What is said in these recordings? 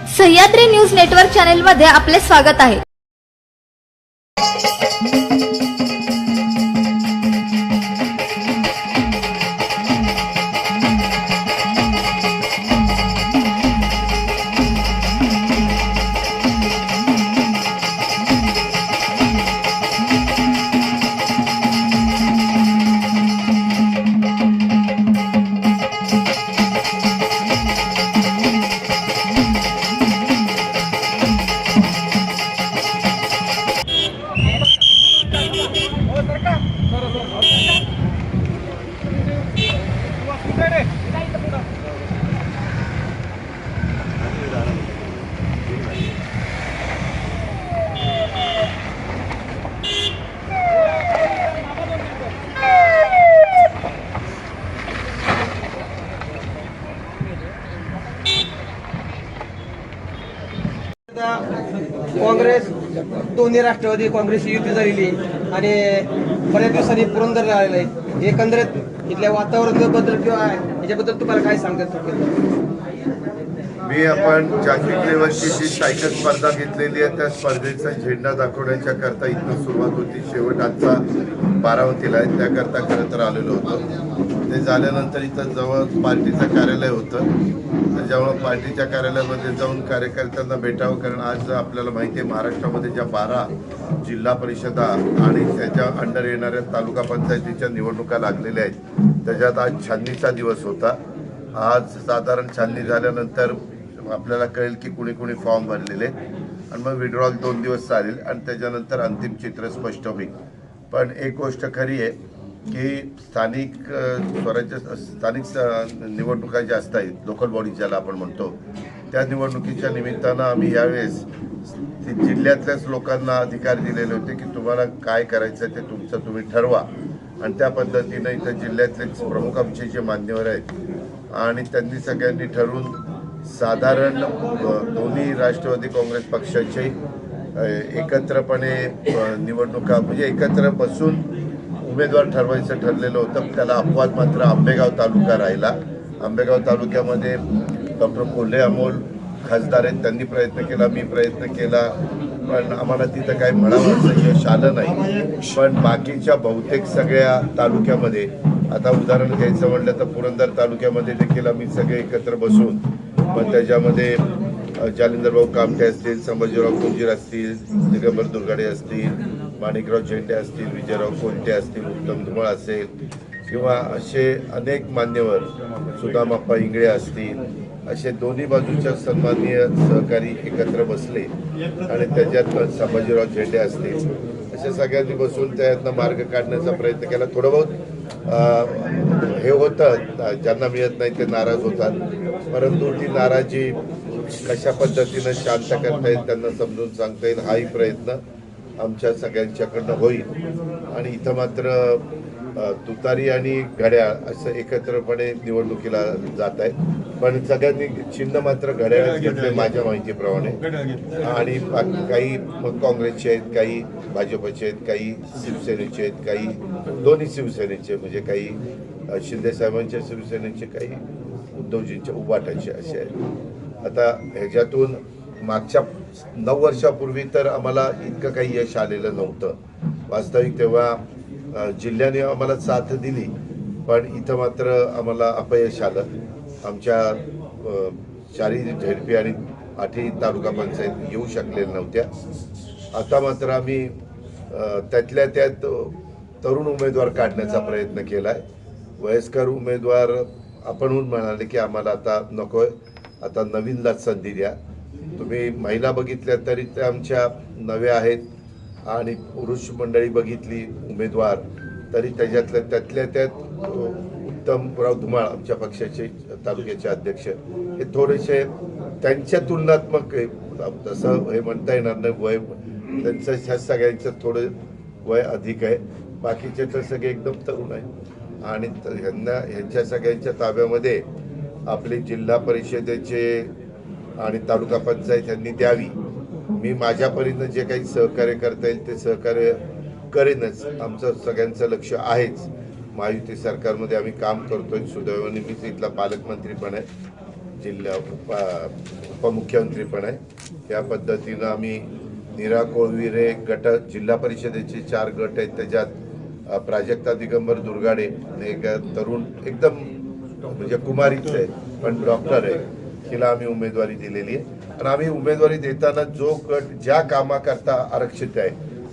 Sahyadri news network channel मध्ये आपले स्वागत आहे। काँग्रेस दोन्ही राष्ट्रवादी काँग्रेस युती झालेली आणि बऱ्याच दिवसांनी पुरंदर आलेला आहे। एकंदरीत इथल्या वातावरणाबद्दल किंवा याच्याबद्दल तुम्हाला काय सांगतात? मी आपण जागतिक लेवलची जी सायकल स्पर्धा घेतलेली आहे त्या स्पर्धेचा झेंडा दाखवण्याच्या करता इथं सुरुवात होती। शेवट आजचा बारामतीला आहे, त्याकरता खरं तर आलेलो होतो। ते झाल्यानंतर इथं जवळ पार्टीचं कार्यालय होतं, त्याच्यामुळं पार्टीच्या कार्यालयामध्ये जाऊन कार्यकर्त्यांना भेटावं, कारण आज आपल्याला माहिती आहे महाराष्ट्रामध्ये ज्या 12 जिल्हा परिषदा आणि त्याच्या अंडर येणाऱ्या तालुका पंचायतीच्या निवडणुका लागलेल्या आहेत, त्याच्यात आज छाननीचा दिवस होता। आज साधारण छाननी झाल्यानंतर आपल्याला कळेल की कुणी कुणी फॉर्म भरलेले आणि मग विड्रॉल 2 दिवस चालेल आणि त्याच्यानंतर अंतिम चित्र स्पष्ट होईल। पण एक गोष्ट खरी आहे की स्थानिक निवडणुका ज्या असतात, लोकल बॉडी ज्याला आपण म्हणतो, त्या निवडणुकीच्या निमित्तानं आम्ही यावेळेस जिल्ह्यातल्याच लोकांना अधिकार दिलेले होते की तुम्हाला काय करायचं ते तुमचं तुम्ही ठरवा, आणि त्या पद्धतीनं इथं जिल्ह्यातलेच प्रमुख आमचे जे मान्यवर आहेत आणि त्यांनी सगळ्यांनी ठरवून साधारण दोन्ही राष्ट्रवादी काँग्रेस पक्षाचे एकत्रपणे निवडणुका म्हणजे एकत्र बसून उमेदवार ठरवायचं ठरलेलं होतं। त्याला अपवाद मात्र आंबेगाव तालुका राहिला। आंबेगाव तालुक्यामध्ये डॉक्टर कोल्हे अमोल खासदार आहेत, त्यांनी प्रयत्न केला, मी प्रयत्न केला, पण आम्हाला तिथं काही म्हणावं असं यश आलं नाही। पण बाकीच्या बहुतेक सगळ्या तालुक्यामध्ये, आता उदाहरण घ्यायचं म्हटलं तर पुरंदर तालुक्यामध्ये देखील आम्ही सगळे एकत्र बसून पण त्याच्यामध्ये जालिंदर भाऊ कामटे असतील, संभाजीराव कुंजीर असतील, दिगंबर दुर्गाडे असतील, माणिकराव झेंडे असतील, विजयराव कोलटे असतील, उत्तम धुमाळ असेल किंवा असे अनेक मान्यवर, सुदामाप्पा इंगळे असतील, असे दोन्ही बाजूच्या सन्माननीय सहकारी एकत्र बसले आणि त्याच्यात संभाजीराव झेंडे असतील, अशा सगळ्यांनी बसून त्यातनं मार्ग काढण्याचा प्रयत्न केला। थोडं बहुत हे होतं, ज्यांना मिळत नाही ते नाराज होतात, परंतु ती नाराजी कशा पद्धतीनं शांत करता येईल, त्यांना समजून सांगता येईल, हाही प्रयत्न आमच्या सगळ्यांच्याकडनं होईल। आणि इथं मात्र तुतारी आणि घड्याळ असं एकत्रपणे निवडणुकीला जात आहे, पण सगळ्यांनी चिन्ह मात्र घड्याळ घेतले माझ्या माहितीप्रमाणे। आणि काही मग काँग्रेसचे आहेत, काही भाजपचे आहेत, काही शिवसेनेचे आहेत, काही दोन्ही शिवसेनेचे, म्हणजे काही शिंदे साहेबांच्या शिवसेनेचे, काही उद्धवजींच्या उभाटाचे असे आहेत। आता ह्याच्यातून मागच्या 9 वर्षापूर्वी तर आम्हाला इतकं काही यश आलेलं नव्हतं वास्तविक। तेव्हा जिल्ह्याने आम्हाला साथ दिली, पण इथं मात्र आम्हाला अपयश आलं। आमच्या 4 झेडपी आणि 8 तालुका पंचायत येऊ शकलेल्या नव्हत्या। आता मात्र आम्ही त्यातल्या त्यात तरुण उमेदवार काढण्याचा प्रयत्न केला आहे। वयस्कर उमेदवार आपणहून म्हणाले की आम्हाला आता नको आहे, आता नवीनलाच संधी द्या। तुम्ही महिला बघितल्या तरी त्या आमच्या नव्या आहेत, आणि पुरुष मंडळी बघितली उमेदवार तरी त्यातल्या त्यात उत्तमराव धुमाळ आमच्या पक्षाचे तालुक्याचे अध्यक्ष हे थोडेसे त्यांच्या तुलनात्मक, तसं हे म्हणता येणार नाही, वय त्यांचं ह्या सगळ्यांचं थोडं वय अधिक आहे, बाकीचे तर सगळे एकदम तरुण आहे। आणि ह्यांच्या सगळ्यांच्या ताब्यामध्ये आपले जिल्हा परिषदेचे आणि तालुका पंचायत यांनी द्यावी। मी माझ्या परीनं जे काही सहकार्य करता येईल ते सहकार्य करेनच। आमचं सगळ्यांचं लक्ष आहेच, महायुती सरकारमध्ये आम्ही काम करतोय, सुदैवाने मीच इथला पालकमंत्री पण आहे, जिल्हा उपमुख्यमंत्री पण आहे। या पद्धतीनं आम्ही नीरा कोळविरे गट जिल्हा परिषदेचे 4 गट आहेत, त्याच्यात प्राजक्ता दिगंबर दुर्गाडे एक तरुण एकदम म्हणजे कुमारीच आहे पण डॉक्टर आहे, तिला आम्ही उमेदवारी दिलेली आहे। आणि आम्ही उमेदवारी देताना जो गट ज्या कामाकरता आरक्षित आहे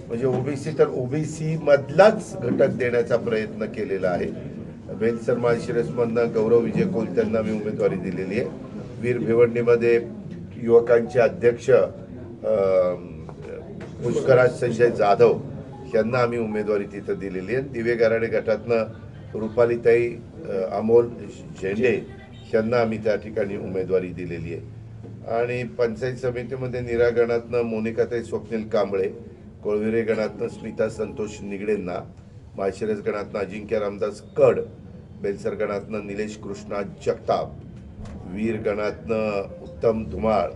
म्हणजे ओबीसी तर ओबीसी मधलाच घटक देण्याचा प्रयत्न केलेला आहे। बेलसर माळशिरसमधनं गौरव विजय कोल त्यांना मी उमेदवारी दिलेली आहे। वीर भिवंडीमध्ये युवकांचे अध्यक्ष पुष्कराज संजय जाधव यांना आम्ही उमेदवारी तिथं दिलेली आहे। दिवे गाराडे गटातनं रुपालीताई अमोल झेंडे यांना आम्ही त्या ठिकाणी उमेदवारी दिलेली आहे। आणि पंचायत समितीमध्ये नीरा गणातनं मोनिकाताई स्वप्नील कांबळे, कोळविरे गणातनं स्मिता संतोष निगडेंना, माळशिरस गणातनं अजिंक्य रामदास कड, बेलसर गणातनं निलेश कृष्णा जगताप, वीर गणातनं उत्तम धुमाळ,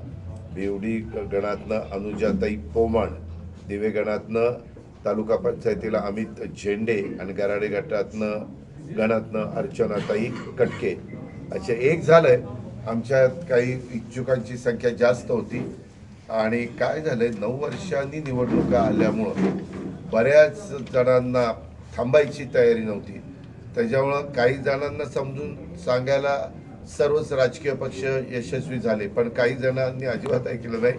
भिवडी गणातनं अनुजाताई पोमण, दिवे गणातनं तालुका पंचायतीला अमित झेंडे आणि गराडे गणातनं अर्चनाताई कटके असे एक झालंय। आमच्यात काही इच्छुकांची संख्या जास्त होती आणि काय झालंय 9 वर्षांनी निवडणुका आल्यामुळं बऱ्याच जणांना थांबायची तयारी नव्हती, त्याच्यामुळं काही जणांना समजून सांगायला सर्वच राजकीय पक्ष यशस्वी झाले, पण काही जणांनी अजिबात ऐकलं नाही,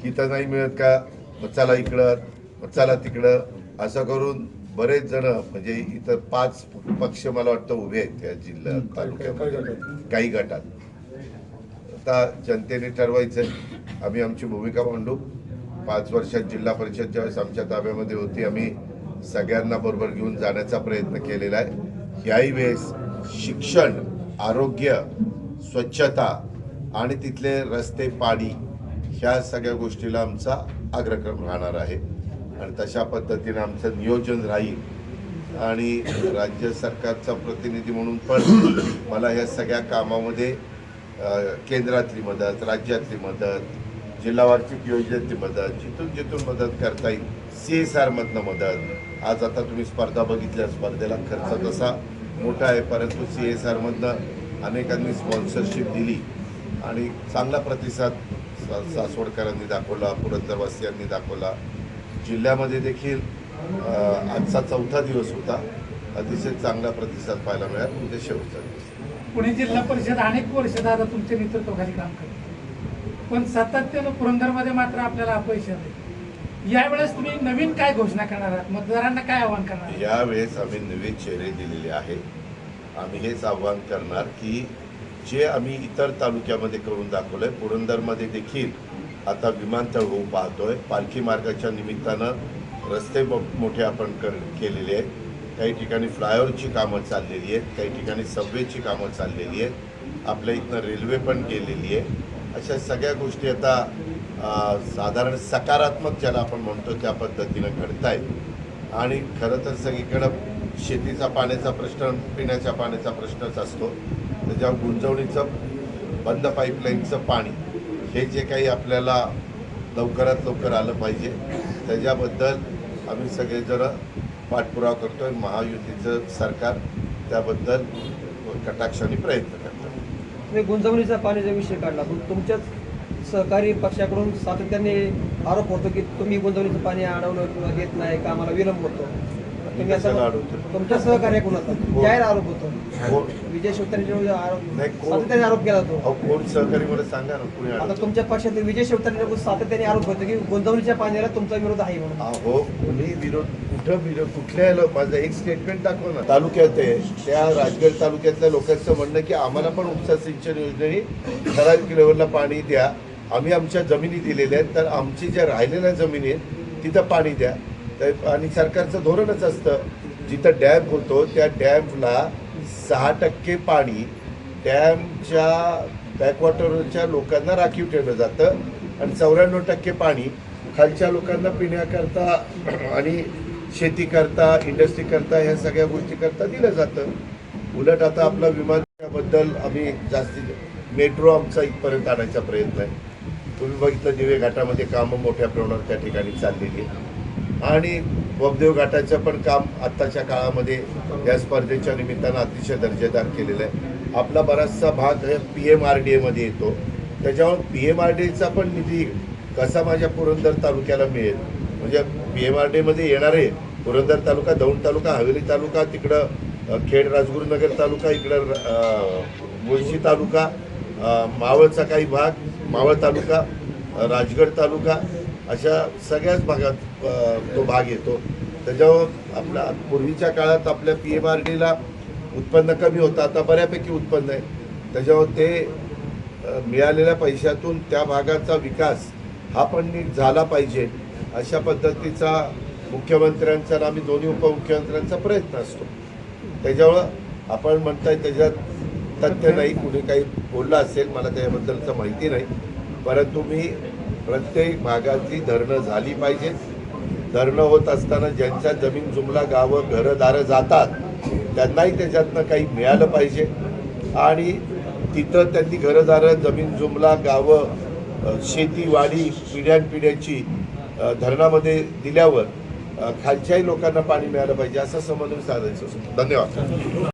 इथं नाही मिळत का मग चला इकडं मग चला तिकडं असं करून बरेच जण म्हणजे इथं 5 पक्ष मला वाटतं उभे आहेत त्या जिल्हा तालुक्यामध्ये काही गटात। आता जनतेने ठरवायचं, आम्ही आमची भूमिका मांडू। 5 वर्षात जिल्हा परिषद ज्यावेळेस आमच्या ताब्यामध्ये होती आम्ही सगळ्यांना बरोबर घेऊन जाण्याचा प्रयत्न केलेला आहे। याही वेळेस शिक्षण, आरोग्य, स्वच्छता आणि तिथले रस्ते, पाणी ह्या सगळ्या गोष्टीला आमचा अग्रक्रम राहणार आहे आणि तशा पद्धतीने आमचं नियोजन राहील। आणि राज्य सरकारचा प्रतिनिधी म्हणून पण मला ह्या सगळ्या कामामध्ये केंद्रातली मदत, राज्यातली मदत, जिल्हा वार्षिक योजनेतली मदत, जिथून मदत करता येईल, CSR मधनं मदत। आज आता तुम्ही स्पर्धा बघितल्या, स्पर्धेला खर्च तसा मोठा आहे परंतु CSR मधनं अनेकांनी स्पॉन्सरशिप दिली आणि चांगला प्रतिसाद सासवडकरांनी दाखवला, पुरंदरवासियांनी दाखवला। जिल्ह्यामध्ये देखील आजचा 4था दिवस होता, अतिशय चांगला प्रतिसाद पाहायला मिळाला। उद्या शेवटचा दिवस। पुणे जिल्हा परिषद अनेक वर्ष दादा तुमच्या नेतृत्वाखाली काम करते, पण सातत्यानं पुरंदरमध्ये मात्र आपल्याला अपयश आले। यावेळेस तुम्ही नवीन काय घोषणा करणार आहात, मतदारांना काय आवाहन करणार? यावेळेस आम्ही नवे चेहरे दिलेले आहे। आम्ही हेच आवाहन करणार की जे आम्ही इतर तालुक्यामध्ये करून दाखवलंय, पुरंदरमध्ये देखील आता विमानतळ होऊ पाहतोय। पालखी मार्गाच्या निमित्तानं रस्ते मोठे आपण केलेले आहेत, काही ठिकाणी फ्लायओव्हरची कामं चाललेली आहेत, काही ठिकाणी सबवेची कामं चाललेली आहेत, आपल्या इथनं रेल्वे पण गेलेली आहे। अशा सगळ्या गोष्टी आता साधारण सकारात्मक ज्याला आपण म्हणतो त्या पद्धतीनं घडत आहेत। आणि खरं तर सगळीकडं शेतीचा पाण्याचा प्रश्न, पिण्याच्या पाण्याचा प्रश्नच असतो, त्याच्या गुंजवणीचं बंद पाईपलाईनचं पाणी हे जे काही आपल्याला लवकरात लवकर आलं पाहिजे त्याच्याबद्दल आम्ही सगळेजण पाठपुरावा करतोय। महायुतीचं सरकार त्याबद्दल कटाक्षाने प्रयत्न करतं। तुम्ही गुंजवणीचा पाण्याचा विषय काढला, पण तुमच्याच सहकारी पक्षाकडून सातत्याने आरोप होतो की तुम्ही गुंजवणीचं पाणी अडवलं किंवा घेत नाही, कामाला विलंब होतो। तुम्ही असं तुमच्या सहकार्याकडून होता जाहीर आरोप होतो, विजय शिवतारेंवर सातत्याने आरोप केला जातो। कोण सहकारी मला सांगा ना, कुणी आता तुमच्या पक्षातील विजय शिवतारेंवर सातत्याने आरोप होतो की गुंतवणुकीच्या पाण्याला तुमचा विरोध आहे म्हणून। हो, मी विरोध कुठल्या माझं एक स्टेटमेंट दाखव ना। तालुक्यात आहे त्या राजगड तालुक्यातल्या लोकांचं म्हणणं की आम्हाला पण उपसा सिंचन योजनेने ठराविक लेवलला पाणी द्या, आम्ही आमच्या जमिनी दिलेल्या आहेत, तर आमची ज्या राहिलेल्या जमिनी आहेत तिथं पाणी द्या। आणि सरकारचं धोरणच असतं, जिथं डॅम होतो त्या डॅमला 6% पाणी डॅमच्या बॅकवॉटरच्या लोकांना राखीव ठेवलं जातं आणि 94% पाणी खालच्या लोकांना पिण्याकरता आणि शेती करता, इंडस्ट्री करता, ह्या सगळ्या गोष्टी करता दिलं जातं। उलट आता आपला विमानाबद्दल आम्ही जास्तीत मेट्रो आमचा इथपर्यंत आणायचा प्रयत्न आहे। तुम्ही बघितलं दिवे घाटामध्ये कामं मोठ्या प्रमाणावर त्या ठिकाणी चाललेली आहे आणि बोबदेव घाटाचं पण काम आत्ताच्या काळामध्ये या स्पर्धेच्या निमित्तानं अतिशय दर्जेदार केलेलं आहे। आपला बराचसा भाग हे PMRDA मध्ये येतो. त्याच्यामुळे PMRDAचा पण निधी कसा माझ्या पुरंदर तालुक्याला मिळेल, म्हणजे PMRDA मध्ये येणारे पुरंदर तालुका, दौंड तालुका, हवेली तालुका, तिकडं खेड राजगुरुनगर तालुका, इकडं मुळशी तालुका, मावळचा काही भाग, मावळ तालुका, राजगड तालुका, अशा सगळ्याच भागात तो भाग येतो. त्याच्यावर आपल्या पूर्वीच्या काळात आपल्या PMRDAला उत्पन्न कमी होतं, आता बऱ्यापैकी उत्पन्न आहे. त्याच्यावर ते मिळालेल्या पैशातून त्या भागाचा विकास हा पण नीट झाला पाहिजे, अशा पद्धतीचा मुख्यमंत्र्यांचा आणि आम्ही दोन्ही उपमुख्यमंत्र्यांचा प्रयत्न असतो. त्याच्यामुळं आपण म्हणताय त्याच्यात तथ्य नाही, कुणी काही बोललं असेल मला त्याबद्दलचं माहिती नाही, परंतु मी प्रत्येक भागाची धरणं झाली पाहिजेत. धरणं होत असताना ज्यांच्या जमीन जुमला गावं घरंदारं जातात त्यांनाही त्याच्यातनं काही मिळालं पाहिजे आणि तिथं त्यांनी घरंदारं जमीन जुमला गावं शेती वाडी पिढ्यानपिढ्याची धरणामध्ये दिल्यावर खालच्याही लोकांना पाणी मिळालं पाहिजे, असं समन्वय साधायचं असतो. धन्यवाद.